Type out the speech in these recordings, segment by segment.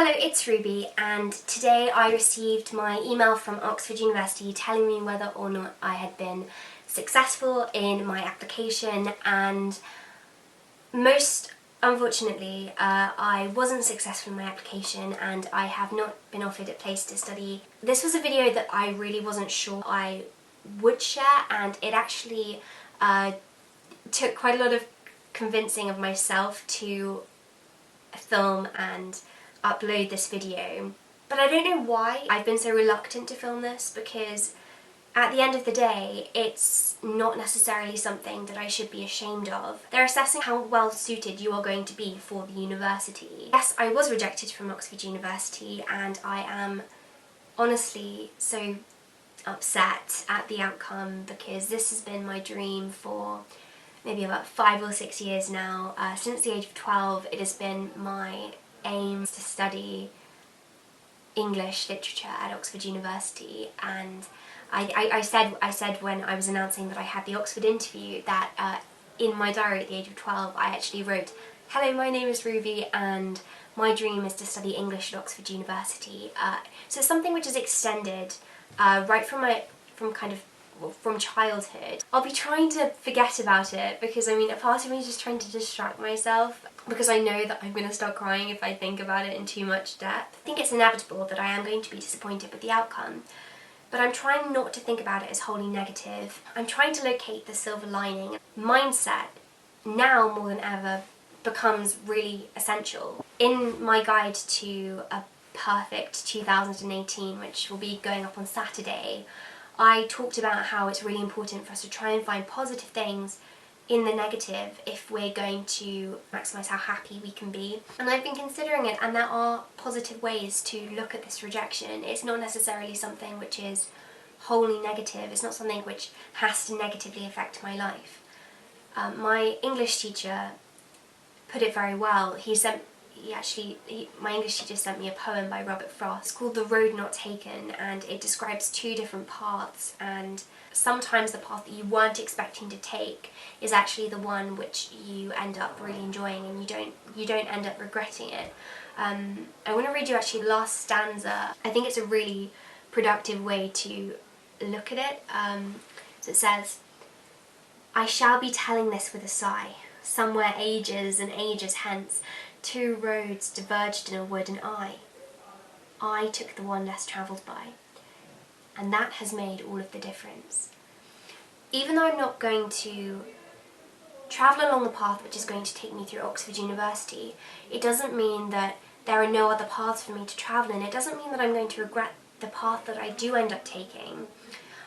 Hello, it's Ruby, and today I received my email from Oxford University telling me whether or not I had been successful in my application, and most unfortunately I wasn't successful in my application and I have not been offered a place to study. This was a video that I really wasn't sure I would share, and it actually took quite a lot of convincing of myself to film and upload this video. But I don't know why I've been so reluctant to film this, because at the end of the day it's not necessarily something that I should be ashamed of. They're assessing how well suited you are going to be for the university. Yes, I was rejected from Oxford University and I am honestly so upset at the outcome, because this has been my dream for maybe about 5 or 6 years now. Since the age of 12 it has been my aim to study English literature at Oxford University, and I said when I was announcing that I had the Oxford interview that in my diary at the age of 12 I actually wrote, "Hello, my name is Ruby and my dream is to study English at Oxford University." So it's something which is extended right from childhood. I'll be trying to forget about it, because I mean, a part of me is just trying to distract myself, because I know that I'm going to start crying if I think about it in too much depth. I think it's inevitable that I am going to be disappointed with the outcome, but I'm trying not to think about it as wholly negative. I'm trying to locate the silver lining. Mindset, now more than ever, becomes really essential. In my guide to a perfect 2018, which will be going up on Saturday, I talked about how it's really important for us to try and find positive things in the negative if we're going to maximise how happy we can be. And I've been considering it, and there are positive ways to look at this rejection. It's not necessarily something which is wholly negative. It's not something which has to negatively affect my life. My English teacher put it very well. My English teacher sent me a poem by Robert Frost. It's called The Road Not Taken, and it describes two different paths, and sometimes the path that you weren't expecting to take is actually the one which you end up really enjoying, and you don't end up regretting it. I want to read you actually the last stanza. I think it's a really productive way to look at it. So it says, "I shall be telling this with a sigh. Somewhere ages and ages hence, two roads diverged in a wood, and I took the one less travelled by. And that has made all of the difference." Even though I'm not going to travel along the path which is going to take me through Oxford University, it doesn't mean that there are no other paths for me to travel in. It doesn't mean that I'm going to regret the path that I do end up taking.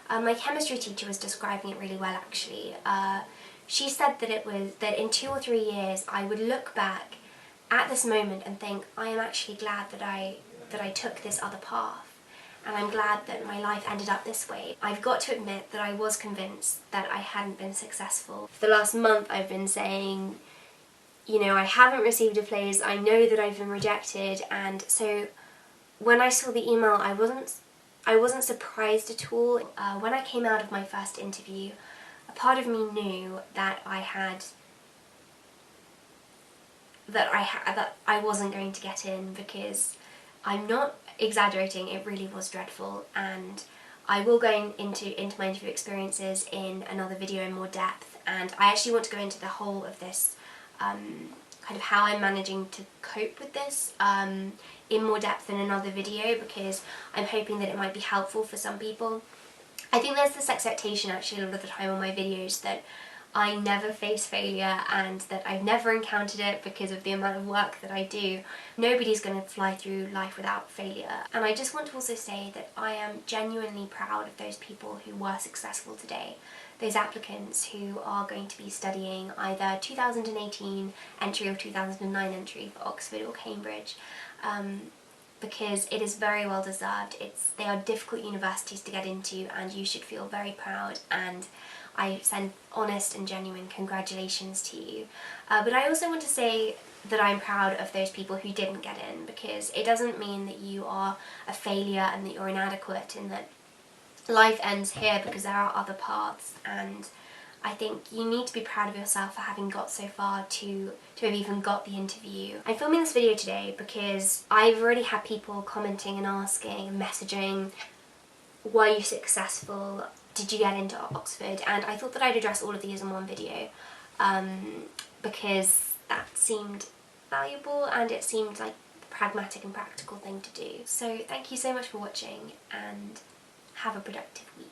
My chemistry teacher was describing it really well, actually. She said that in 2 or 3 years I would look back at this moment and think, I am actually glad that I took this other path, and I'm glad that my life ended up this way. I've got to admit that I was convinced that I hadn't been successful. For the last month I've been saying, you know, I haven't received a place, I know that I've been rejected, and so when I saw the email I wasn't surprised at all. When I came out of my first interview, a part of me knew that I wasn't going to get in, because I'm not exaggerating, it really was dreadful, and I will go into my interview experiences in another video in more depth, and I actually want to go into the whole of this, kind of how I'm managing to cope with this in more depth in another video, because I'm hoping that it might be helpful for some people. I think there's this expectation actually a lot of the time on my videos that I never face failure and that I've never encountered it because of the amount of work that I do. Nobody's going to fly through life without failure. And I just want to also say that I am genuinely proud of those people who were successful today. Those applicants who are going to be studying either 2018 entry or 2009 entry for Oxford or Cambridge. Because it is very well deserved. They are difficult universities to get into, and you should feel very proud, and I send honest and genuine congratulations to you. But I also want to say that I'm proud of those people who didn't get in, because it doesn't mean that you are a failure and that you're inadequate and that life ends here, because there are other paths, and I think you need to be proud of yourself for having got so far to have even got the interview. I'm filming this video today because I've already had people commenting and asking and messaging, were you successful? Did you get into Oxford? And I thought that I'd address all of these in one video because that seemed valuable and it seemed like the pragmatic and practical thing to do. So thank you so much for watching and have a productive week.